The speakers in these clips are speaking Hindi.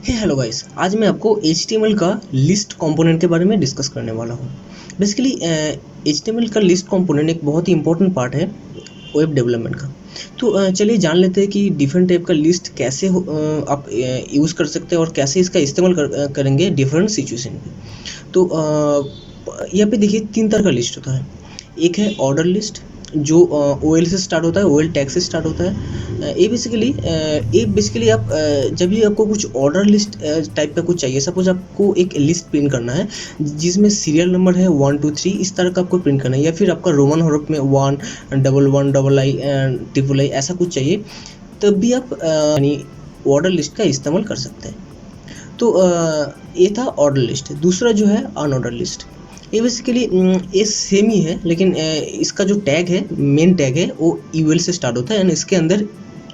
हेलो गाइस, आज मैं आपको HTML का लिस्ट कंपोनेंट के बारे में डिस्कस करने वाला हूँ। बेसिकली HTML का लिस्ट कंपोनेंट एक बहुत ही इंपॉर्टेंट पार्ट है वेब डेवलपमेंट का। तो चलिए जान लेते हैं कि डिफरेंट टाइप का लिस्ट कैसे आप यूज़ कर सकते हैं और कैसे इसका इस्तेमाल करेंगे डिफरेंट सिचुएशन पे। तो यहाँ पे देखिए 3 तरह का लिस्ट होता है। एक है ऑर्डर लिस्ट जो OL से स्टार्ट होता है, OL टैग से स्टार्ट होता है। ये बेसिकली आप जब भी आपको कुछ ऑर्डर लिस्ट टाइप का कुछ चाहिए, सपोज आपको एक लिस्ट प्रिंट करना है जिसमें सीरियल नंबर है 1 2 3, इस तरह का आपको प्रिंट करना है, या फिर आपका रोमन हरफ में 1 1 1 II III ऐसा कुछ चाहिए, तब भी आप यानी ऑर्डर लिस्ट का इस्तेमाल कर सकते हैं। तो ये था ऑर्डर लिस्ट। दूसरा जो है अनऑर्डर लिस्ट। ये बेसिकली ये सेम ही है, लेकिन इसका जो टैग है, मेन टैग है, वो UL से स्टार्ट होता है एंड इसके अंदर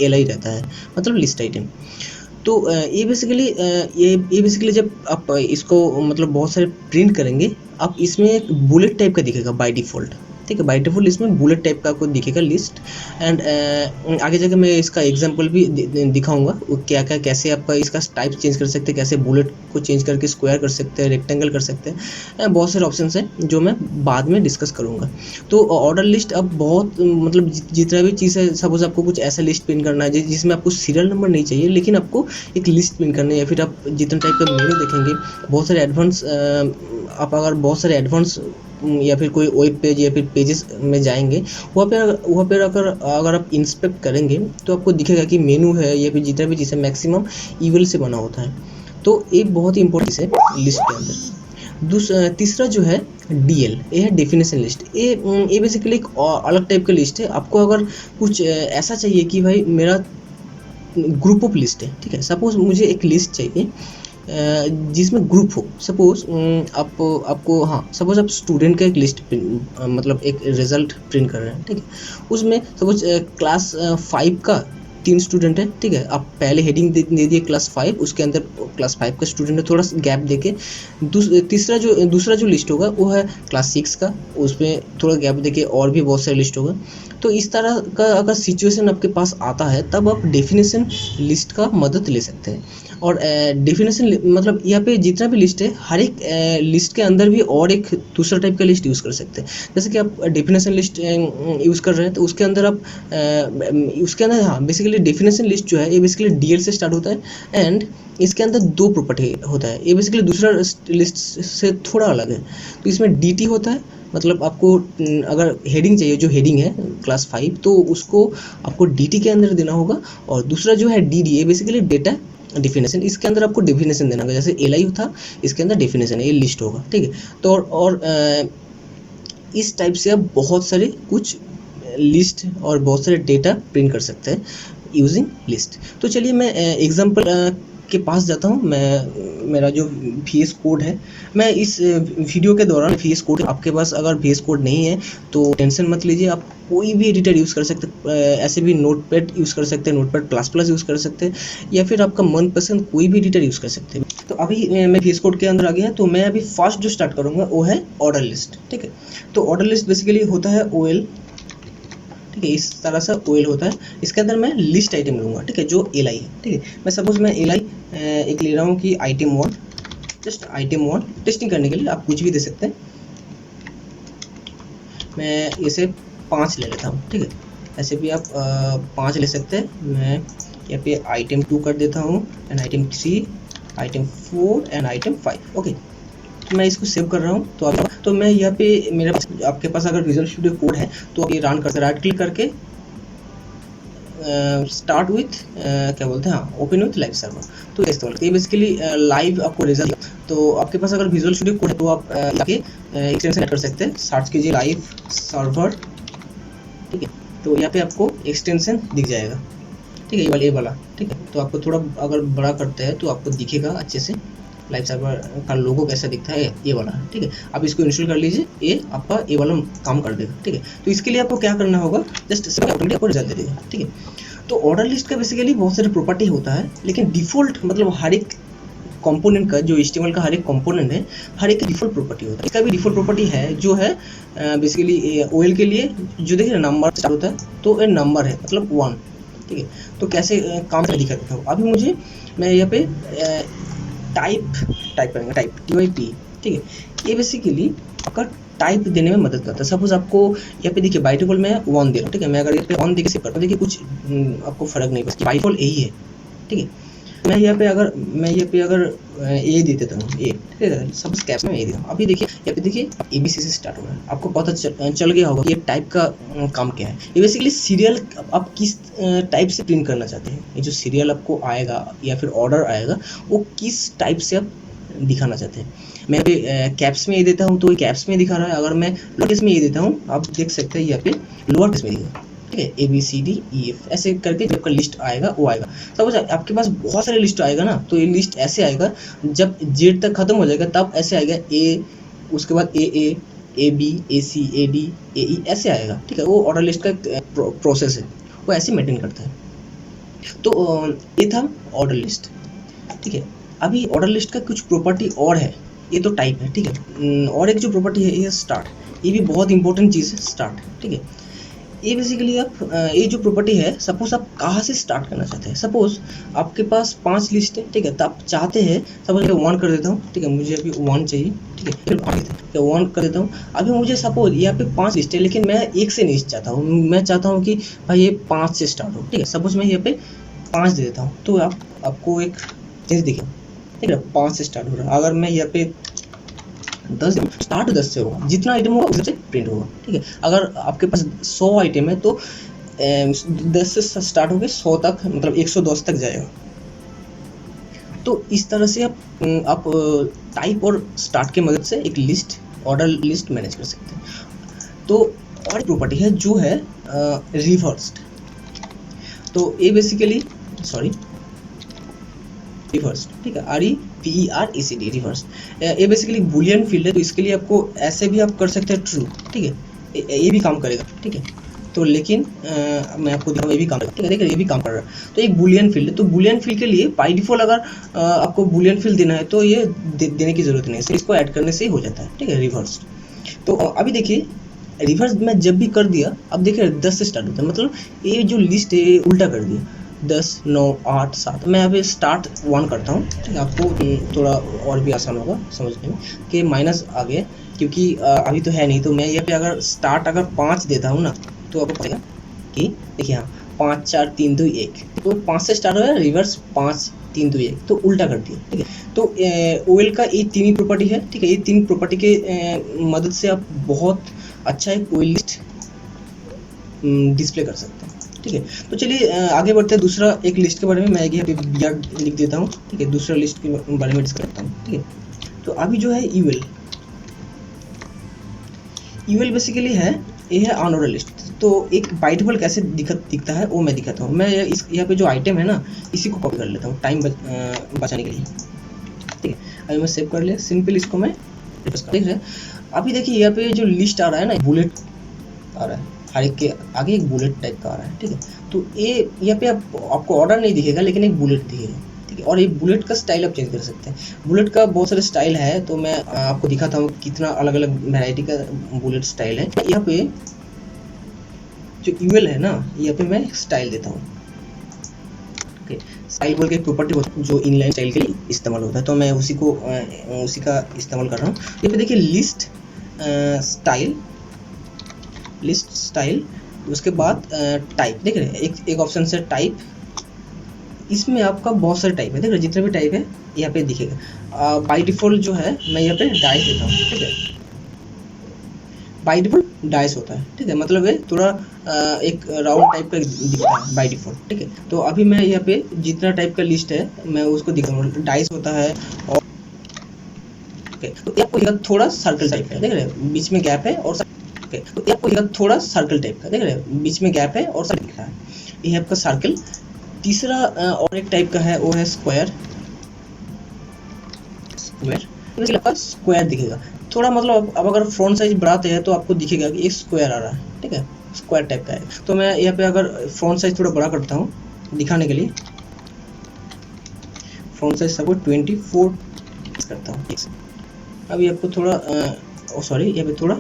LI रहता है, मतलब लिस्ट आइटम। तो ये बेसिकली जब आप इसको मतलब बहुत सारे प्रिंट करेंगे, आप इसमें एक बुलेट टाइप का दिखेगा बाय डिफ़ॉल्ट। ठीक है, बाय डिफ़ॉल्ट इसमें बुलेट टाइप का आपको दिखेगा लिस्ट। एंड आगे जाकर मैं इसका एग्जांपल भी दिखाऊंगा क्या क्या कैसे आपका इसका टाइप चेंज कर सकते हैं, कैसे बुलेट को चेंज करके स्क्वायर कर सकते हैं, रेक्टेंगल कर सकते हैं। बहुत सारे ऑप्शंस हैं जो मैं बाद में डिस्कस करूंगा। तो ऑर्डर लिस्ट अब बहुत मतलब जितना भी चीज़ है, सपोज आपको कुछ ऐसा लिस्ट प्रिंट करना है जिसमें आपको सीरियल नंबर नहीं चाहिए, लेकिन आपको एक लिस्ट प्रिंट करना है, या फिर आप जितने टाइप का मेनू देखेंगे, बहुत सारे एडवांस आप अगर बहुत सारे एडवांस या फिर कोई वेब पेज या फिर पेजेस में जाएंगे, वहाँ पर अगर आप इंस्पेक्ट करेंगे तो आपको दिखेगा कि मेनू है या फिर जितना भी चीज़ है मैक्सिमम UL से बना होता है। तो एक बहुत ही इंपॉर्टेंट चीज़ है लिस्ट के अंदर। तीसरा जो है DL, ये है डेफिनेशन लिस्ट। ये बेसिकली एक अलग टाइप का लिस्ट है। आपको अगर कुछ ऐसा चाहिए कि भाई मेरा ग्रुप ऑफ लिस्ट है, ठीक है, सपोज मुझे एक लिस्ट चाहिए जिसमें ग्रुप हो। सपोज सपोज आप स्टूडेंट का एक लिस्ट मतलब एक रिजल्ट प्रिंट कर रहे हैं, ठीक है, उसमें सपोज क्लास 5 का 3 स्टूडेंट है, ठीक है, आप पहले हेडिंग दे दिए क्लास 5, उसके अंदर क्लास 5 का स्टूडेंट है, थोड़ा गैप देके। दूसरा जो लिस्ट होगा वो है क्लास 6 का, उसमें थोड़ा गैप देके और भी बहुत सारे लिस्ट होगा। तो इस तरह का अगर सिचुएशन आपके पास आता है, तब आप डेफिनेशन लिस्ट का मदद ले सकते हैं। और डेफिनेशन मतलब यहाँ पे जितना भी लिस्ट है, हर एक लिस्ट के अंदर भी और एक दूसरा टाइप का लिस्ट यूज़ कर सकते हैं। जैसे कि आप डेफिनेशन लिस्ट यूज़ कर रहे हैं, तो उसके अंदर बेसिकली डेफिनेशन लिस्ट जो है ये बेसिकली DL से स्टार्ट होता है एंड इसके अंदर 2 प्रॉपर्टी होता है। ये बेसिकली दूसरा लिस्ट से थोड़ा अलग है। तो इसमें DT होता है, मतलब आपको अगर हेडिंग चाहिए, जो हेडिंग है क्लास 5, तो उसको आपको DT के अंदर देना होगा। और दूसरा जो है DD, ये बेसिकली डेटा डेफिनेशन, इसके अंदर आपको डेफिनेशन देना होगा। जैसे LI था, इसके अंदर डेफिनेशन है, ये लिस्ट होगा, ठीक है। तो और इस टाइप से आप बहुत सारे कुछ लिस्ट और बहुत सारे डेटा प्रिंट कर सकते हैं यूजिंग लिस्ट। तो चलिए मैं एग्जांपल के पास जाता हूँ। मेरा जो VS कोड है, मैं इस वीडियो के दौरान VS कोड, आपके पास अगर VS कोड नहीं है तो टेंशन मत लीजिए, आप कोई भी एडिटर यूज़ कर सकते हैं। ऐसे भी नोटपैड यूज़ कर सकते हैं, नोटपैड++ यूज़ कर सकते हैं, या फिर आपका मनपसंद कोई भी एडिटर यूज़ कर सकते हैं। तो अभी मैं VS कोड के अंदर आ गया, तो मैं अभी फर्स्ट जो स्टार्ट करूँगा वो है ऑर्डर लिस्ट, ठीक है। तो ऑर्डर लिस्ट बेसिकली होता है OL, ठीक है, इस तरह से OL होता है। इसके अंदर मैं लिस्ट आइटम लूँगा, ठीक है, जो LI है, ठीक है। मैं सपोज मैं LI एक ले रहा हूँ कि item 1, जस्ट item 1 टेस्टिंग करने के लिए आप कुछ भी दे सकते हैं। मैं इसे 5 ले लेता हूँ, ठीक है, ऐसे भी आप 5 ले सकते हैं। मैं यहाँ पे item 2 कर देता हूँ and item 3, item 4 and item 5, okay. मैं इसको सेव कर रहा हूँ। तो मैं यहाँ पे मेरे पास, आपके पास अगर विजुअल स्टूडियो कोड है तो आप ये रन करते, राइट क्लिक करके स्टार्ट विथ क्या बोलते हैं, ओपन विथ लाइव सर्वर। तो ये बेसिकली लाइव आपको रिजल्ट। तो आपके पास अगर विजुअल स्टूडियो कोड है तो आप जाके एक्सटेंशन कर सकते हैं, सर्च कीजिए लाइव सर्वर, ठीक है। तो यहाँ पे आपको एक्सटेंशन दिख जाएगा, ठीक है, ये वाला, ठीक है। तो आपको थोड़ा अगर बड़ा करते हैं तो आपको दिखेगा अच्छे से लाइव सर्वर का लोगो कैसा दिखता है, ये वाला, ठीक है। आप इसको इंस्टॉल कर लीजिए, ये आपका ये वाला काम कर देगा, ठीक है। तो इसके लिए आपको क्या करना होगा, जस्ट आपको रिजल्ट दे देगा, ठीक है। तो ऑर्डर लिस्ट का बेसिकली बहुत सारे प्रॉपर्टी होता है, लेकिन डिफ़ॉल्ट मतलब हर एक कंपोनेंट का, जो HTML का हर एक कंपोनेंट है, हर एक डिफ़ॉल्ट प्रॉपर्टी होता है। इसका भी डिफ़ॉल्ट प्रॉपर्टी है जो है बेसिकली OL के लिए, जो देखिए नंबर स्टार्ट होता है, तो ये नंबर है मतलब 1, ठीक है। तो कैसे काम से दिखा देता हूँ। अभी मुझे मैं यहाँ पे टाइप करेंगे, टाइप TYP, ठीक है। ये बेसिकली आपका टाइप देने में मदद करता है। सपोज आपको यहाँ पे देखिए बाय डिफॉल्ट मैं 1 दे रहा हूँ, ठीक है। मैं अगर यहाँ पे 1 देके सेव करता हूँ, देखिए कुछ आपको फर्क नहीं पड़ता, बाय डिफॉल्ट यही है, ठीक है। मैं यहाँ पे अगर ए दे देता हूँ, ए, ठीक है, सब कैप्स में ए दे रहा हूँ। अभी देखिए यहाँ पे देखिए ABC से स्टार्ट हो रहा है, आपको पता चल गया होगा कि ये टाइप का काम क्या है। ये बेसिकली सीरियल आप किस टाइप से प्रिंट करना चाहते हैं, ये जो सीरियल आपको आएगा या फिर ऑर्डर आएगा वो किस टाइप से आप दिखाना चाहते हैं। मैं यहाँ पे कैप्स में ये देता हूँ तो ये कैप्स में दिखा रहा है। अगर मैं लोअर केस में ये देता हूँ, आप देख सकते हैं यहाँ पे लोअर केस में दिखेगा, ठीक है। ABCDEF ऐसे करके जब आपका लिस्ट आएगा वो आएगा। सपोज आपके पास बहुत सारे लिस्ट आएगा ना, तो ये लिस्ट ऐसे आएगा, जब Z तक खत्म हो जाएगा तब ऐसे आएगा A, उसके बाद AA, AB, AC, AD, AE ऐसे आएगा, ठीक है। वो ऑर्डर लिस्ट का प्रोसेस है, वो ऐसे मेंटेन करता है। तो ये था ऑर्डर लिस्ट, ठीक है। अभी ऑर्डर लिस्ट का कुछ प्रॉपर्टी और है, ये तो टाइप है, ठीक है। और एक जो प्रॉपर्टी है ये स्टार्ट, ये भी बहुत इंपॉर्टेंट चीज़ है, स्टार्ट, ठीक है। ये बेसिकली आप ये जो प्रॉपर्टी है, सपोज आप कहाँ से स्टार्ट करना चाहते हैं। सपोज आपके पास 5 लिस्ट है, ठीक है, तो आप चाहते हैं, सपोज मैं 1 कर देता हूँ, ठीक है, मुझे अभी 1 चाहिए, ठीक है, फिर 1 कर देता हूँ। अभी मुझे सपोज यहाँ पे 5 लिस्ट है, लेकिन मैं एक से नहीं चाहता हूँ, मैं चाहता हूँ कि भाई ये 5 से स्टार्ट हो, ठीक है। सपोज मैं यहाँ पे 5 दे देता हूँ, तो आपको एक चीज़ दिखेगा, ठीक है, 5 से स्टार्ट हो रहा है। अगर मैं यहाँ पे 10 स्टार्ट 10 से होगा, जितना आइटम होगा उससे प्रिंट होगा, ठीक है। अगर आपके पास 100 आइटम है तो 10 से स्टार्ट होकर 100 तक, मतलब 110 तक जाएगा। तो इस तरह से आप टाइप और स्टार्ट की मदद से एक लिस्ट, ऑर्डर लिस्ट मैनेज कर सकते हैं। तो और प्रॉपर्टी है जो है रिवर्स्ड। तो ये बेसिकली रिवर्स, ठीक है, REVERSED, रिवर्स। ये बेसिकली बुलियन फील्ड है, तो इसके लिए आपको ऐसे भी आप कर सकते हैं ट्रू, ठीक है, ये भी काम करेगा, ठीक है। तो लेकिन मैं आपको दिखाऊँ, ये भी काम करेगा, ठीक है, देखिए ये भी काम कर रहा है। तो एक बुलियन फील्ड है, तो बुलियन फील्ड के लिए बाय डिफॉल्ट अगर आपको बुलियन फील्ड देना है तो ये देने की जरूरत नहीं है, इसको ऐड करने से ही हो जाता है, ठीक है, रिवर्स। तो अभी देखिए रिवर्स में जब भी कर दिया, अब देखिए 10 से स्टार्ट होता है, मतलब ये जो लिस्ट है उल्टा कर दिया, 10, 9, 8, 7। मैं अभी स्टार्ट 1 करता हूँ, ठीक है, आपको थोड़ा और भी आसान होगा समझने में कि माइनस आ गया, क्योंकि अभी तो है नहीं। तो मैं यहाँ पे अगर स्टार्ट 5 देता हूँ ना, तो आपको पता कि देखिए हाँ 5, 4, 3, 2, 1, तो 5 से स्टार्ट हो रहा है, रिवर्स 5, 3, 2, 1, तो उल्टा कर दिया, ठीक है। तो OL का ये 3 ही प्रॉपर्टी है, ठीक है। ये 3 प्रॉपर्टी के मदद से आप बहुत अच्छा एक OL लिस्ट डिस्प्ले कर सकते हैं, ठीक है। तो चलिए आगे बढ़ते हैं दूसरा एक लिस्ट के बारे में। मैं यहाँ पे BR लिख देता हूँ, ठीक है, दूसरा लिस्ट के बारे में डिस्कस करता हूँ, ठीक है। तो अभी जो है UL बेसिकली है, ये है अनऑर्डर लिस्ट। तो एक बाय डिफॉल्ट कैसे दिखता है वो मैं दिखाता हूँ। मैं यहाँ पे जो आइटम है ना, इसी को कॉपी कर लेता हूँ टाइम बचाने के लिए, ठीक है। अभी मैं सेव कर लिया, सिंपल इसको मैं देख रहे हैं। अभी देखिए यहाँ पे जो लिस्ट आ रहा है ना, बुलेट आ रहा है, हर एक के आगे एक बुलेट टाइप का आ रहा है, ठीक है। तो ये यहाँ पे आपको ऑर्डर नहीं दिखेगा, लेकिन एक बुलेट दिखेगा, ठीक है। और ये बुलेट का स्टाइल आप चेंज कर सकते हैं। बुलेट का बहुत सारे स्टाइल है, तो मैं आपको दिखाता हूँ कितना अलग अलग वैरायटी का बुलेट स्टाइल है। यहाँ पे जो UL है ना, यहाँ पे मैं स्टाइल देता हूँ, ठीक है। स्टाइल बोल के एक प्रॉपर्टी जो इनलाइन स्टाइल के लिए इस्तेमाल होता है, तो मैं उसी का इस्तेमाल कर रहा हूँ। यहाँ पे देखिए लिस्ट स्टाइल, उसके बाद टाइप, देख रहे हैं एक ऑप्शन से टाइप। इसमें आपका बहुत सारे टाइप है, देख रहे हैं, जितने भी टाइप है यहाँ पे दिखेगा। बाय डिफॉल्ट जो है मैं यहाँ पे डाइस देता हूँ, ठीक है। बाय डिफॉल्ट डाइस होता है, ठीक है, मतलब ये थोड़ा एक राउंड टाइप का दिखता है बाय डिफॉल्ट, ठीक है। तो अभी मैं यहाँ पे जितना टाइप का लिस्ट है मैं उसको दिखाऊंगा, डाइस होता है। और तो आपको थोड़ा सर्कल टाइप है, देख रहे हैं, बीच में गैप है और तो आपको थोड़ा सर्कल टाइप का, देख रहे हैं, बीच में गैप है और सर्कल दिख रहा है, ये है आपका सर्कल। तीसरा और एक टाइप का है, वो है स्क्वायर। आपका स्क्वायर दिखेगा थोड़ा, मतलब अब अगर फ्रंट साइज बढ़ाते हैं तो आपको दिखेगा कि एक स्क्वायर आ रहा है, ठीक है, स्क्वायर टाइप का है। तो मैं यहाँ पे अगर फ्रंट साइज थोड़ा बड़ा करता हूँ दिखाने के लिए, फ्रंट साइज सबको 24 करता हूँ। अभी आपको थोड़ा सॉरी, यहाँ पे थोड़ा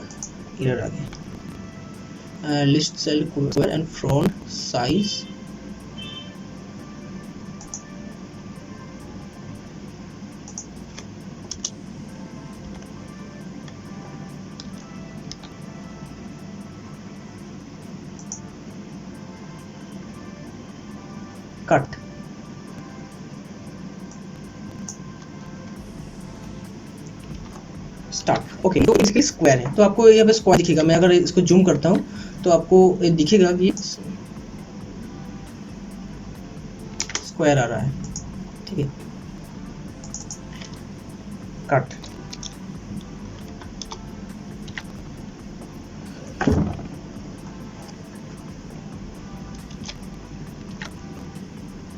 एरर आ गया। List cell square and front size start. Okay, तो इसके स्क्वायर है, तो आपको यहाँ पे स्क्वायर दिखेगा। मैं अगर इसको जूम करता हूँ तो आपको ये दिखेगा कि स्क्वायर आ रहा है, ठीक है। Cut,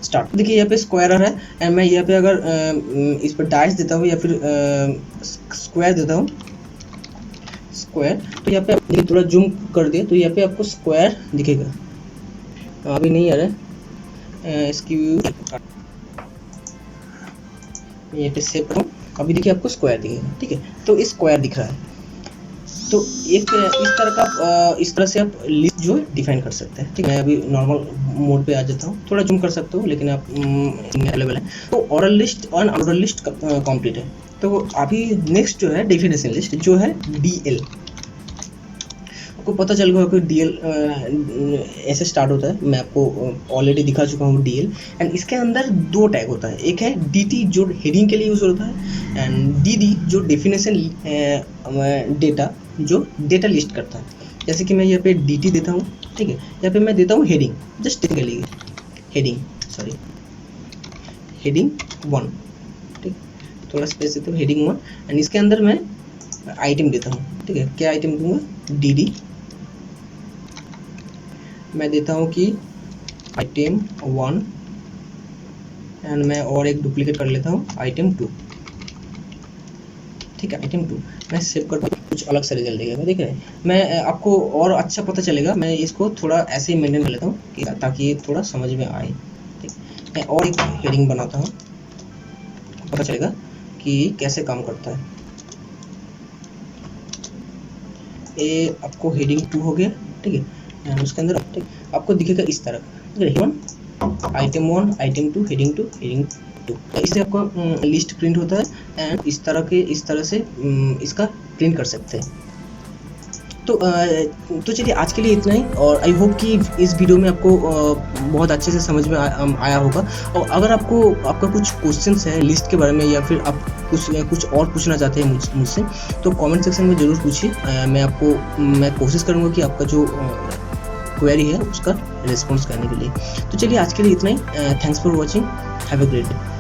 start. देखिए यहाँ पे स्क्वायर आ रहा है एंड मैं यहाँ पे अगर इस पर डैश देता हूँ या फिर स्क्वायर देता हूँ, स्क्वायर, तो यहाँ पे आप थोड़ा जूम कर दिए तो यहाँ पे आपको स्क्वायर दिखेगा। अभी नहीं आ रहा है, इसकी यहाँ पे सेव करूँ, अभी देखिए आपको स्क्वायर दिखेगा, ठीक है। तो इस स्क्वायर दिख रहा है। तो एक इस तरह से आप लिस्ट जो है डिफाइन कर सकते हैं, ठीक है। मैं अभी नॉर्मल मोड पे आ जाता हूँ, थोड़ा जूम कर सकता हूँ, लेकिन आप अवेलेबल है। तो ओरल लिस्ट और आउटर लिस्ट कंप्लीट है। तो अभी नेक्स्ट जो है डेफिनेशन लिस्ट, जो है डीएल। आपको पता चल गया कि डीएल ऐसे स्टार्ट होता है। मैं आपको ऑलरेडी दिखा चुका हूँ डीएल। एंड इसके अंदर दो टैग होता है, एक है डीटी जो हेडिंग के लिए यूज होता है, एंड डीडी जो डेफिनेशन डेटा जो डेटा लिस्ट करता है। जैसे कि मैं यहाँ पे डीटी देता हूँ, ठीक है। यहाँ पे मैं देता हूँ हेडिंग, जस्ट के लिए हेडिंग 1, ठीक। थोड़ा स्पेस देता हूँ, हेडिंग 1। एंड इसके अंदर मैं आइटम देता हूँ, ठीक है। क्या आइटम दूंगा? डीडी। मैं देता हूँ कि आइटम 1 एंड मैं और एक डुप्लीकेट कर लेता हूँ आइटम 2, ठीक है। आइटम 2 मैं सेव करता हूँ, कुछ अलग सा रिजल्ट देगा, देख रहे हैं। मैं आपको और अच्छा पता चलेगा, मैं इसको थोड़ा ऐसे ही मेंटेन कर लेता हूँ ताकि ये थोड़ा समझ में आए, ठीक। मैं और एक हेडिंग बनाता हूँ, पता चलेगा कि कैसे काम करता है। ये आपको हेडिंग 2 हो गया, ठीक है। एंड उसके अंदर ठीक आपको दिखेगा इस तरह, आइटम 1, आइटम 2, हेडिंग 2, हेडिंग 2। इससे आपका लिस्ट प्रिंट होता है एंड इस तरह से इसका प्रिंट कर सकते हैं। तो चलिए आज के लिए इतना ही, और आई होप कि इस वीडियो में आपको बहुत अच्छे से समझ में आया होगा। और अगर आपका कुछ क्वेश्चंस है लिस्ट के बारे में, या फिर आप कुछ और पूछना चाहते हैं मुझसे, तो कमेंट सेक्शन में ज़रूर पूछिए। मैं कोशिश करूँगा कि आपका जो क्वेरी है उसका रिस्पॉन्स करने के लिए। तो चलिए आज के लिए इतना ही। Thanks for watching, have a great day.